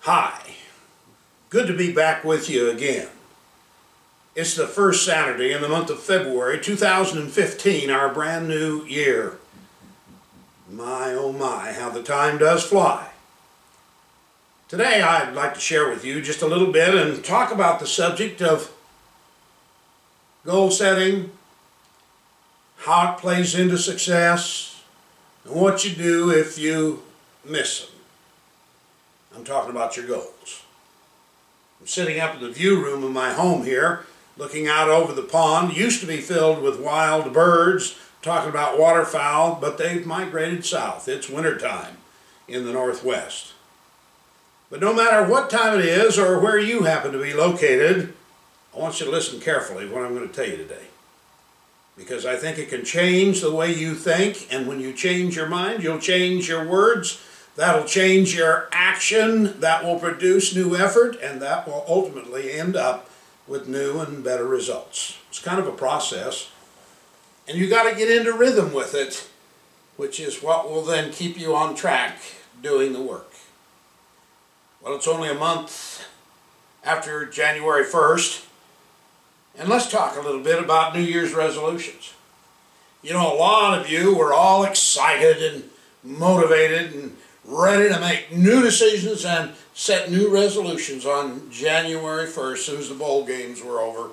Hi, good to be back with you again. It's the first Saturday in the month of February 2015, our brand new year. My oh my, how the time does fly. Today I'd like to share with you just a little bit and talk about the subject of goal setting, how it plays into success, and what you do if you miss them. I'm talking about your goals. I'm sitting up in the view room of my home here, looking out over the pond. It used to be filled with wild birds, talking about waterfowl, but they've migrated south. It's wintertime in the Northwest. But no matter what time it is or where you happen to be located, I want you to listen carefully to what I'm going to tell you today. Because I think it can change the way you think, and when you change your mind, you'll change your words. That'll change your action, that will produce new effort, and that will ultimately end up with new and better results. It's kind of a process, and you got to get into rhythm with it, which is what will then keep you on track doing the work. Well, it's only a month after January 1st, and let's talk a little bit about New Year's resolutions. You know, a lot of you were all excited and motivated and ready to make new decisions and set new resolutions on January 1st as soon as the bowl games were over.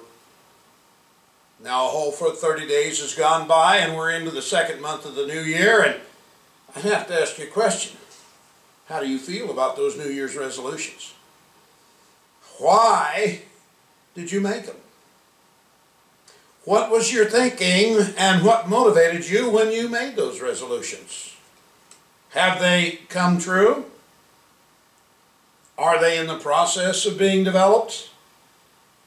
Now a whole 30 days has gone by and we're into the second month of the new year, and I have to ask you a question. How do you feel about those New Year's resolutions? Why did you make them? What was your thinking and what motivated you when you made those resolutions? Have they come true? Are they in the process of being developed?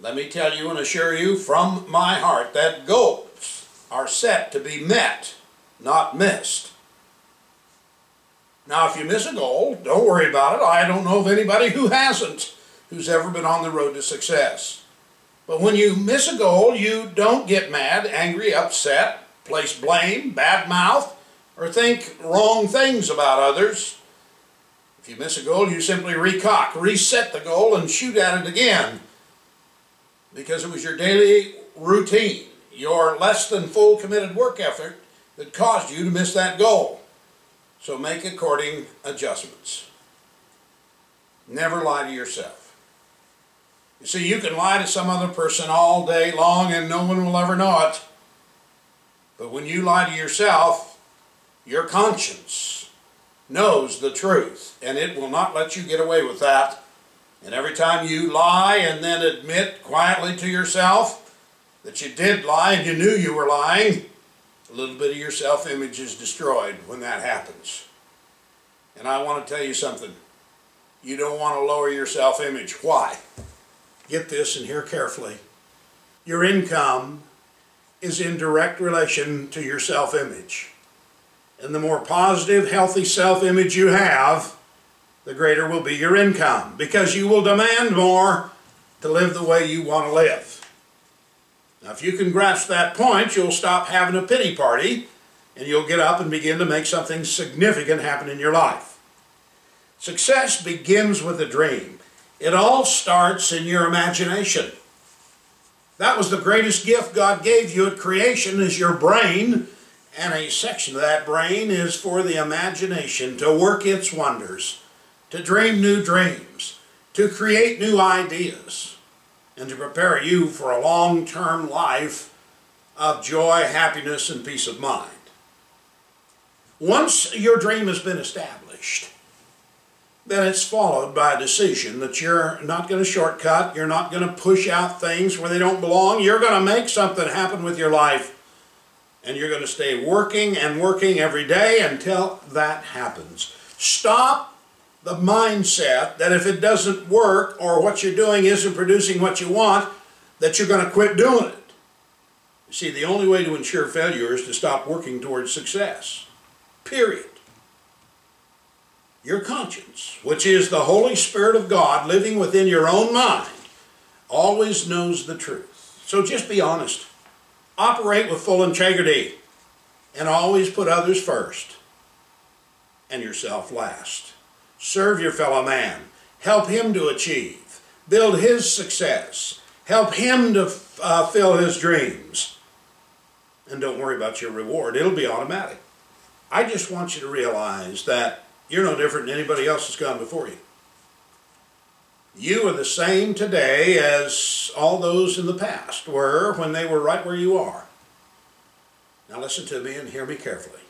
Let me tell you and assure you from my heart that goals are set to be met, not missed. Now, if you miss a goal, don't worry about it. I don't know of anybody who hasn't, who's ever been on the road to success. But when you miss a goal, you don't get mad, angry, upset, place blame, badmouth, or think wrong things about others. If you miss a goal, you simply reset the goal and shoot at it again, because it was your daily routine, your less than full committed work effort that caused you to miss that goal. So make according adjustments. Never lie to yourself. You see, you can lie to some other person all day long and no one will ever know it. But when you lie to yourself, your conscience knows the truth, and it will not let you get away with that. And every time you lie and then admit quietly to yourself that you did lie and you knew you were lying, a little bit of your self-image is destroyed when that happens. And I want to tell you something. You don't want to lower your self-image. Why? Get this and hear carefully. Your income is in direct relation to your self-image. And the more positive, healthy self-image you have, the greater will be your income, because you will demand more to live the way you want to live. Now, if you can grasp that point, you'll stop having a pity party, and you'll get up and begin to make something significant happen in your life. Success begins with a dream. It all starts in your imagination. That was the greatest gift God gave you at creation, is your brain. And a section of that brain is for the imagination to work its wonders, to dream new dreams, to create new ideas, and to prepare you for a long-term life of joy, happiness, and peace of mind. Once your dream has been established, then it's followed by a decision that you're not going to shortcut, you're not going to push out things where they don't belong, you're going to make something happen with your life. And you're going to stay working and working every day until that happens. Stop the mindset that if it doesn't work or what you're doing isn't producing what you want, that you're going to quit doing it. You see, the only way to ensure failure is to stop working towards success. Period. Your conscience, which is the Holy Spirit of God living within your own mind, always knows the truth. So just be honest. Operate with full integrity and always put others first and yourself last. Serve your fellow man. help him to achieve, build his success, help him to fill his dreams. And don't worry about your reward. It'll be automatic. I just want you to realize that you're no different than anybody else that's gone before you. You are the same today as all those in the past were when they were right where you are. Now listen to me and hear me carefully.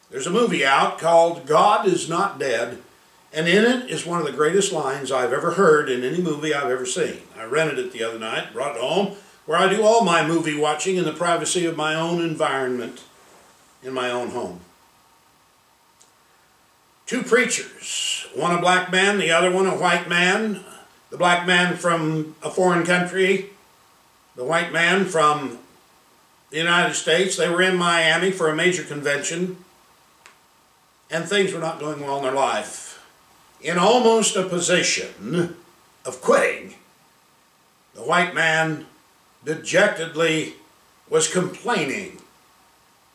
There's a movie out called God Is Not Dead, and in it is one of the greatest lines I've ever heard in any movie I've ever seen. I rented it the other night, brought it home, where I do all my movie watching in the privacy of my own environment, in my own home. Two preachers, one a black man, the other one a white man. The black man from a foreign country, the white man from the United States. They were in Miami for a major convention, and things were not going well in their life. In almost a position of quitting, the white man dejectedly was complaining,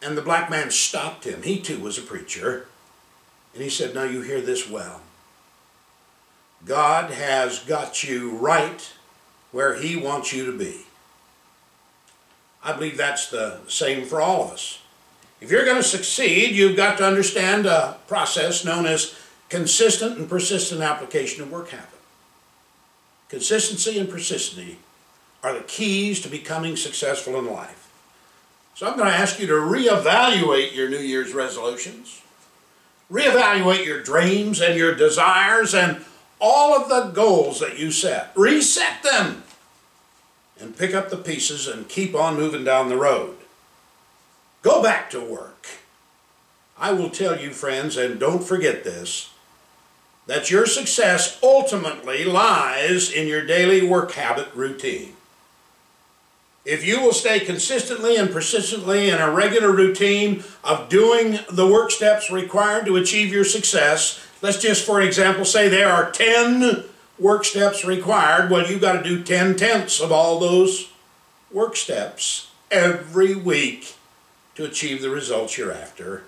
and the black man stopped him. He too was a preacher. And he said, now you hear this well. God has got you right where He wants you to be. I believe that's the same for all of us. If you're going to succeed, you've got to understand a process known as consistent and persistent application of work habit. Consistency and persistency are the keys to becoming successful in life. So I'm going to ask you to reevaluate your New Year's resolutions. Reevaluate your dreams and your desires and all of the goals that you set. Reset them and pick up the pieces and keep on moving down the road. Go back to work. I will tell you, friends, and don't forget this, that your success ultimately lies in your daily work habit routine. If you will stay consistently and persistently in a regular routine of doing the work steps required to achieve your success, let's just, for example, say there are 10 work steps required. Well, you've got to do 10/10 of all those work steps every week to achieve the results you're after.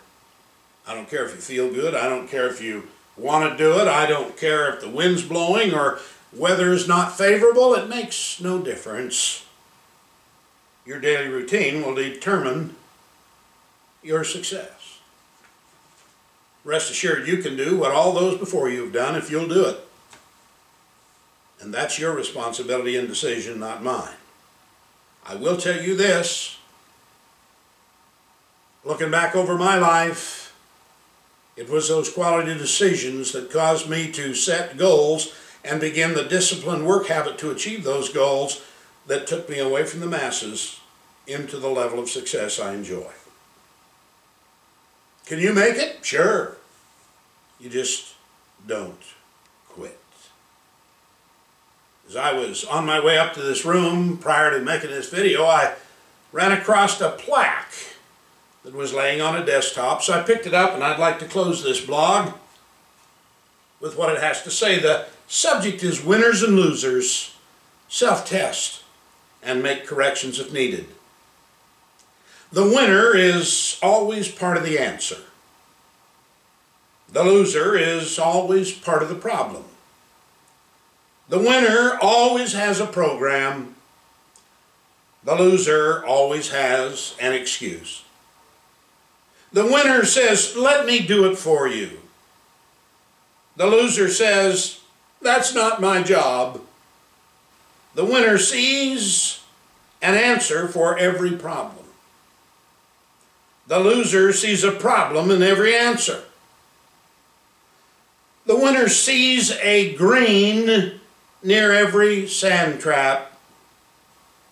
I don't care if you feel good. I don't care if you want to do it. I don't care if the wind's blowing or weather is not favorable. It makes no difference. Your daily routine will determine your success. Rest assured you can do what all those before you have done if you'll do it. And that's your responsibility and decision, not mine. I will tell you this. Looking back over my life, it was those quality decisions that caused me to set goals and begin the disciplined work habit to achieve those goals that took me away from the masses into the level of success I enjoy. Can you make it? Sure. You just don't quit. As I was on my way up to this room prior to making this video, I ran across a plaque that was laying on a desktop, so I picked it up, and I'd like to close this blog with what it has to say. The subject is Winners and Losers. Self-test and make corrections if needed. The winner is always part of the answer. The loser is always part of the problem. The winner always has a program. The loser always has an excuse. The winner says, let me do it for you. The loser says, that's not my job. The winner sees an answer for every problem. The loser sees a problem in every answer. The winner sees a green near every sand trap.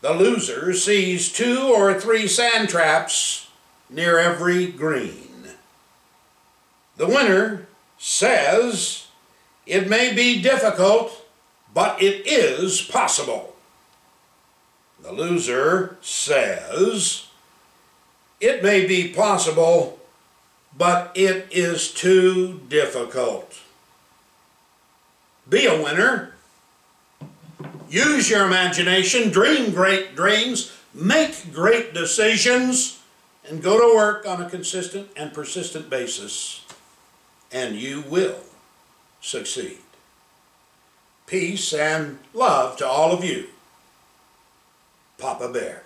The loser sees 2 or 3 sand traps near every green. The winner says, it may be difficult, but it is possible. The loser says, it may be possible, but it is too difficult. Be a winner. Use your imagination, dream great dreams, make great decisions, and go to work on a consistent and persistent basis, and you will succeed. peace, and love to all of you. Papa Bear.